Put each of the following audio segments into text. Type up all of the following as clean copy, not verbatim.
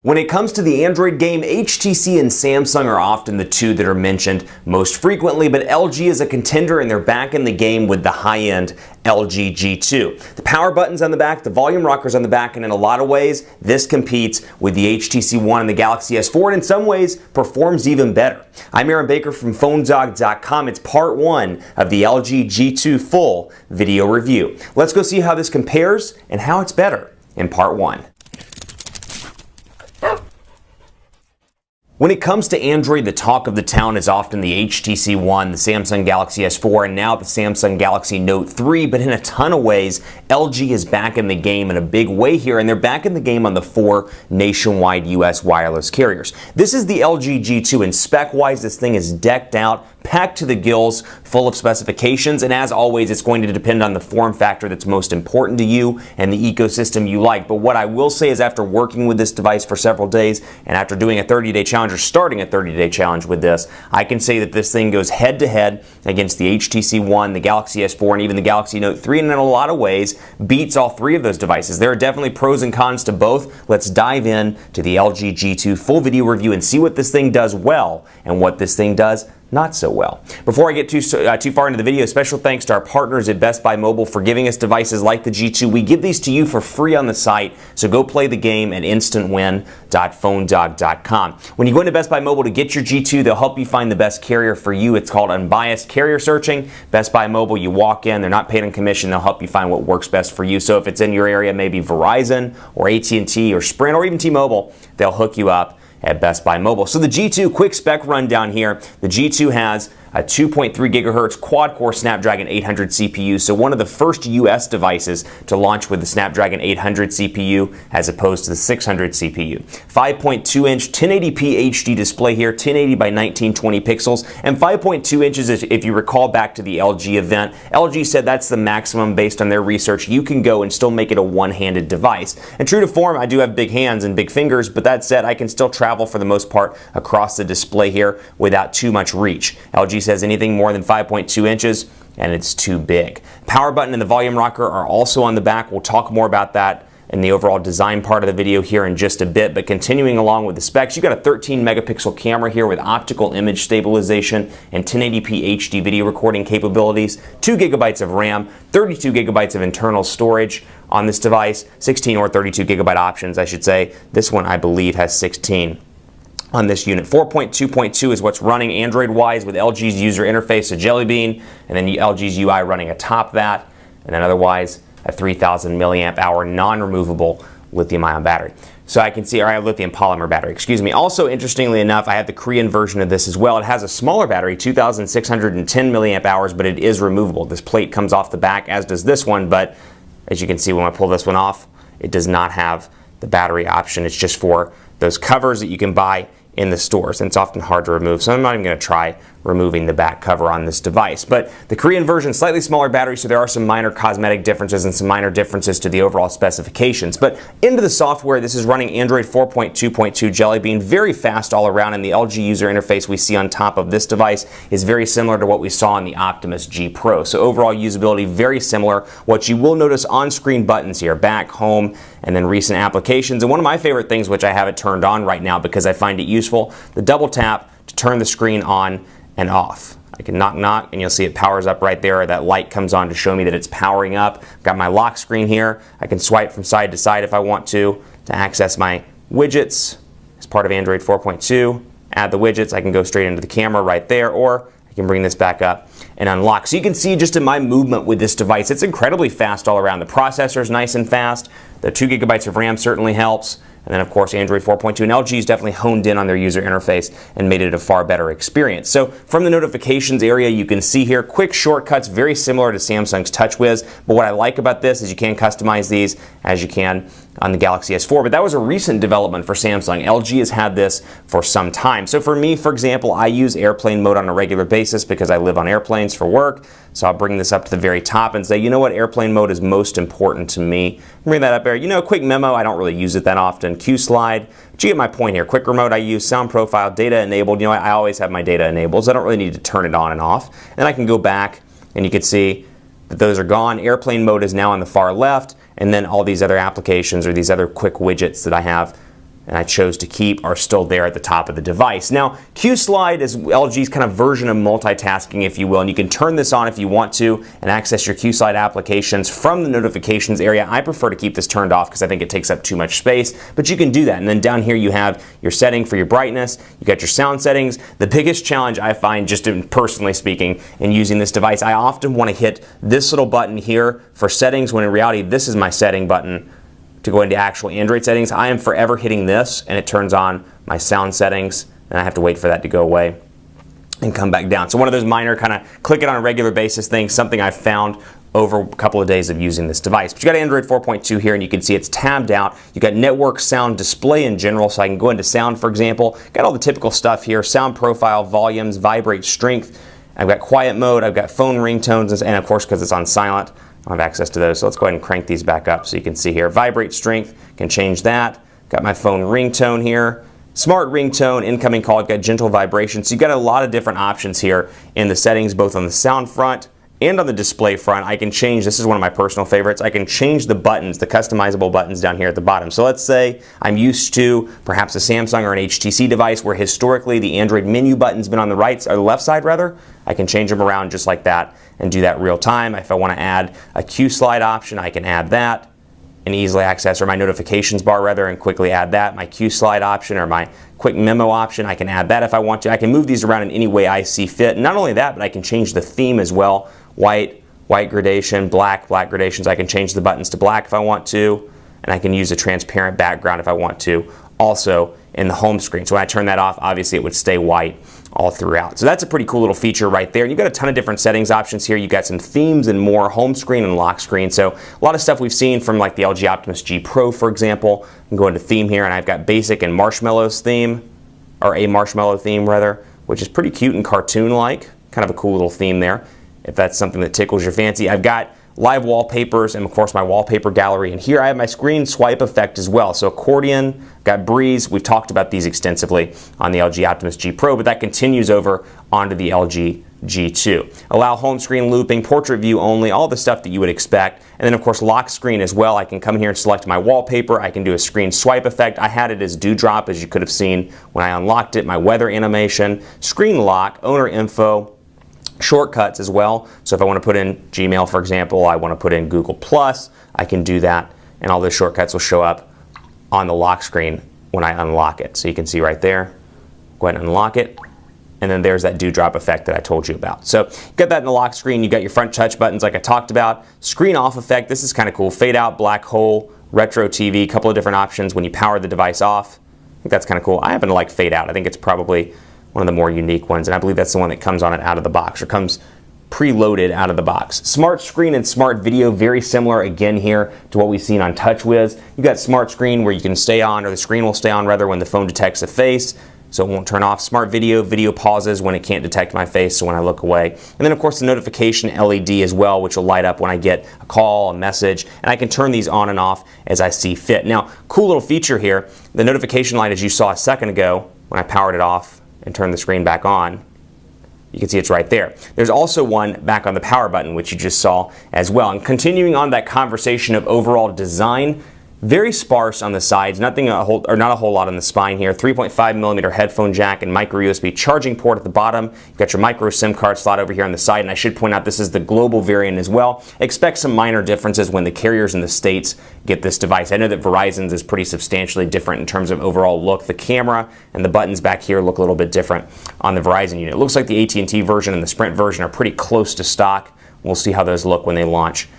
When it comes to the Android game, HTC and Samsung are often the two that are mentioned most frequently, but LG is a contender and they're back in the game with the high-end LG G2. The power button's on the back, the volume rocker's on the back, and in a lot of ways, this competes with the HTC One and the Galaxy S4, and in some ways, performs even better. I'm Aaron Baker from PhoneDog.com. It's part one of the LG G2 full video review. Let's go see how this compares and how it's better in part one. When it comes to Android, the talk of the town is often the HTC One, the Samsung Galaxy S4, and now the Samsung Galaxy Note 3, but in a ton of ways, LG is back in the game in a big way here, and they're back in the game on the 4 nationwide US wireless carriers. This is the LG G2, and spec-wise, this thing is decked out, packed to the gills, full of specifications, and as always, it's going to depend on the form factor that's most important to you and the ecosystem you like. But what I will say is after working with this device for several days, and after doing a 30-day challenge, or starting a 30-day challenge with this, I can say that this thing goes head-to-head against the HTC One, the Galaxy S4, and even the Galaxy Note 3, and in a lot of ways, beats all three of those devices. There are definitely pros and cons to both. Let's dive in to the LG G2 full video review and see what this thing does well and what this thing does not so well. Before I get too far into the video, special thanks to our partners at Best Buy Mobile for giving us devices like the G2. We give these to you for free on the site, so go play the game at instantwin.phonedog.com. When you go into Best Buy Mobile to get your G2, they'll help you find the best carrier for you. It's called unbiased carrier searching. Best Buy Mobile, you walk in, they're not paid on commission, they'll help you find what works best for you. So if it's in your area, maybe Verizon or AT&T or Sprint or even T-Mobile, they'll hook you up at Best Buy Mobile. So the G2, quick spec rundown here. The G2 has a 2.3 gigahertz quad-core Snapdragon 800 CPU, so one of the first US devices to launch with the Snapdragon 800 CPU as opposed to the 600 CPU. 5.2-inch 1080p HD display here, 1080 by 1920 pixels, and 5.2 inches, if you recall back to the LG event, LG said that's the maximum based on their research. You can go and still make it a one-handed device. And true to form, I do have big hands and big fingers, but that said, I can still travel for the most part across the display here without too much reach. LG says anything more than 5.2 inches and it's too big. Power button and the volume rocker are also on the back. We'll talk more about that in the overall design part of the video here in just a bit, but continuing along with the specs, you got a 13 megapixel camera here with optical image stabilization and 1080p HD video recording capabilities, 2 gigabytes of RAM, 32 gigabytes of internal storage on this device, 16 or 32 gigabyte options, I should say. This one, I believe, has 16 on this unit. 4.2.2 is what's running Android-wise with LG's user interface, so Jelly Bean, and then LG's UI running atop that, and then otherwise a 3,000 milliamp hour non-removable lithium-ion battery. So I can see, or I have lithium polymer battery, excuse me. Also, interestingly enough, I have the Korean version of this as well. It has a smaller battery, 2,610 milliamp hours, but it is removable. This plate comes off the back, as does this one, but as you can see when I pull this one off, it does not have the battery option. It's just for those covers that you can buy in the stores, and it's often hard to remove, so I'm not even going to try removing the back cover on this device. But the Korean version, slightly smaller battery, so there are some minor cosmetic differences and some minor differences to the overall specifications. But into the software, this is running Android 4.2.2 Jelly Bean, very fast all around, and the LG user interface we see on top of this device is very similar to what we saw in the Optimus G Pro. So overall usability very similar. What you will notice on-screen buttons here, back, home, and then recent applications. And one of my favorite things, which I have it turned on right now because I find it useful, the double tap to turn the screen on and off. I can knock, and you'll see it powers up right there. That light comes on to show me that it's powering up. I've got my lock screen here. I can swipe from side to side if I want to access my widgets as part of Android 4.2. Add the widgets. I can go straight into the camera right there, or I can bring this back up and unlock. So you can see just in my movement with this device, it's incredibly fast all around. The processor is nice and fast. The 2 gigabytes of RAM certainly helps. And then, of course, Android 4.2 and LG's definitely honed in on their user interface and made it a far better experience. So from the notifications area, you can see here quick shortcuts, very similar to Samsung's TouchWiz. But what I like about this is you can customize these as you can on the Galaxy S4. But that was a recent development for Samsung. LG has had this for some time. So for me, for example, I use airplane mode on a regular basis because I live on airplanes for work. So I'll bring this up to the very top and say, you know what, airplane mode is most important to me. Bring that up there. You know, quick memo, I don't really use it that often. Q slide, but you get my point here. Quick remote I use, sound profile, data enabled. You know, I always have my data enabled, so I don't really need to turn it on and off. And I can go back and you can see that those are gone. Airplane mode is now on the far left, and then all these other applications or these other quick widgets that I have and I chose to keep are still there at the top of the device. Now, Q-Slide is LG's kind of version of multitasking, if you will, and you can turn this on if you want to and access your Q-Slide applications from the notifications area. I prefer to keep this turned off because I think it takes up too much space, but you can do that. And then down here you have your setting for your brightness, you got your sound settings. The biggest challenge I find, just personally speaking, in using this device, I often want to hit this little button here for settings when in reality this is my setting button to go into actual Android settings. I am forever hitting this and it turns on my sound settings, and I have to wait for that to go away and come back down. So one of those minor kind of click it on a regular basis things, something I've found over a couple of days of using this device. But you got Android 4.2 here, and you can see it's tabbed out. You got network sound display in general, so I can go into sound, for example. Got all the typical stuff here: sound profile, volumes, vibrate strength. I've got quiet mode, I've got phone ringtones, and of course, because it's on silent, I don't have access to those. So let's go ahead and crank these back up so you can see here. Vibrate strength, can change that. Got my phone ringtone here. Smart ringtone, incoming call, I've got gentle vibration. So you've got a lot of different options here in the settings, both on the sound front and on the display front. I can change, this is one of my personal favorites, I can change the buttons, the customizable buttons down here at the bottom. So let's say I'm used to perhaps a Samsung or an HTC device where historically the Android menu button's been on the right, or the left side rather. I can change them around just like that and do that real time. If I want to add a Q-Slide option, I can add that and easily access, or my notifications bar rather, and quickly add that. My Q-Slide option or my quick memo option, I can add that if I want to. I can move these around in any way I see fit. Not only that, but I can change the theme as well. White gradation, black gradations. I can change the buttons to black if I want to, and I can use a transparent background if I want to, also in the home screen. So when I turn that off, obviously it would stay white all throughout. So that's a pretty cool little feature right there. And you've got a ton of different settings options here. You've got some themes and more, home screen and lock screen. So a lot of stuff we've seen from like the LG Optimus G Pro, for example. I can go into theme here, and I've got basic and marshmallows theme, or a marshmallow theme rather, which is pretty cute and cartoon-like. Kind of a cool little theme there, if that's something that tickles your fancy. I've got live wallpapers and of course my wallpaper gallery, and here I have my screen swipe effect as well. So accordion, got breeze, we've talked about these extensively on the LG Optimus G Pro, but that continues over onto the LG G2. Allow home screen looping, portrait view only, all the stuff that you would expect. And then of course lock screen as well. I can come here and select my wallpaper. I can do a screen swipe effect. I had it as dewdrop, as you could have seen when I unlocked it. My weather animation, screen lock, owner info, shortcuts as well. So if I want to put in Gmail, for example, I want to put in Google+, I can do that, and all those shortcuts will show up on the lock screen when I unlock it. So you can see right there, go ahead and unlock it, and then there's that dewdrop effect that I told you about. So you got that in the lock screen. You got your front touch buttons like I talked about. Screen off effect, this is kind of cool. Fade out, black hole, retro TV, a couple of different options when you power the device off. I think that's kind of cool. I happen to like fade out. I think it's probably one of the more unique ones, and I believe that's the one that comes on it out of the box, or comes preloaded out of the box. Smart screen and smart video, very similar again here to what we've seen on TouchWiz. You got smart screen where you can stay on, or the screen will stay on rather, when the phone detects a face, so it won't turn off. Smart video, video pauses when it can't detect my face, so when I look away. And then of course the notification LED as well, which will light up when I get a call, a message, and I can turn these on and off as I see fit. Now, cool little feature here, the notification light, as you saw a second ago when I powered it off and turn the screen back on, you can see it's right there. There's also one back on the power button, which you just saw as well. And continuing on that conversation of overall design, very sparse on the sides, not a whole lot on the spine here. 3.5mm headphone jack and micro USB charging port at the bottom. You've got your micro SIM card slot over here on the side, and I should point out this is the global variant as well. Expect some minor differences when the carriers in the States get this device. I know that Verizon's is pretty substantially different in terms of overall look. The camera and the buttons back here look a little bit different on the Verizon unit. It looks like the AT&T version and the Sprint version are pretty close to stock. We'll see how those look when they launch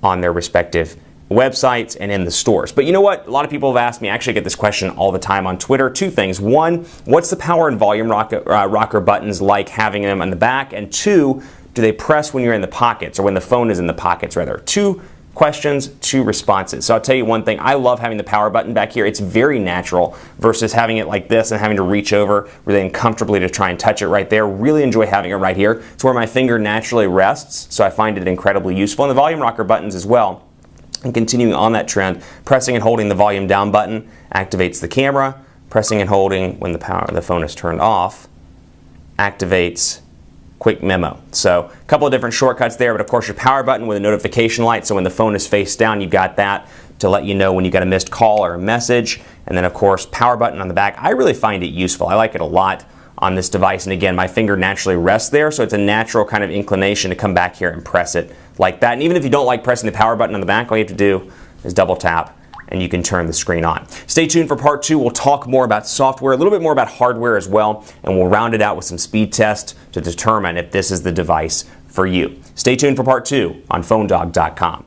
on their respective websites and in the stores. But you know what? A lot of people have asked me, I actually get this question all the time on Twitter. Two things. One, what's the power and volume rocker buttons like, having them on the back? And two, do they press when you're in the pockets, or when the phone is in the pockets rather? Two questions, two responses. So I'll tell you one thing, I love having the power button back here. It's very natural versus having it like this and having to reach over really uncomfortably to try and touch it right there. Really enjoy having it right here. It's where my finger naturally rests, so I find it incredibly useful. And the volume rocker buttons as well. And continuing on that trend, pressing and holding the volume down button activates the camera. Pressing and holding when the phone is turned off activates quick memo. So a couple of different shortcuts there, but of course your power button with a notification light, so when the phone is face down, you've got that to let you know when you got a missed call or a message. and then of course power button on the back. I really find it useful. I like it a lot on this device, and again, my finger naturally rests there, so it's a natural kind of inclination to come back here and press it like that. And even if you don't like pressing the power button on the back, all you have to do is double tap and you can turn the screen on. Stay tuned for part 2. We'll talk more about software, a little bit more about hardware as well, and we'll round it out with some speed tests to determine if this is the device for you. Stay tuned for part 2 on PhoneDog.com.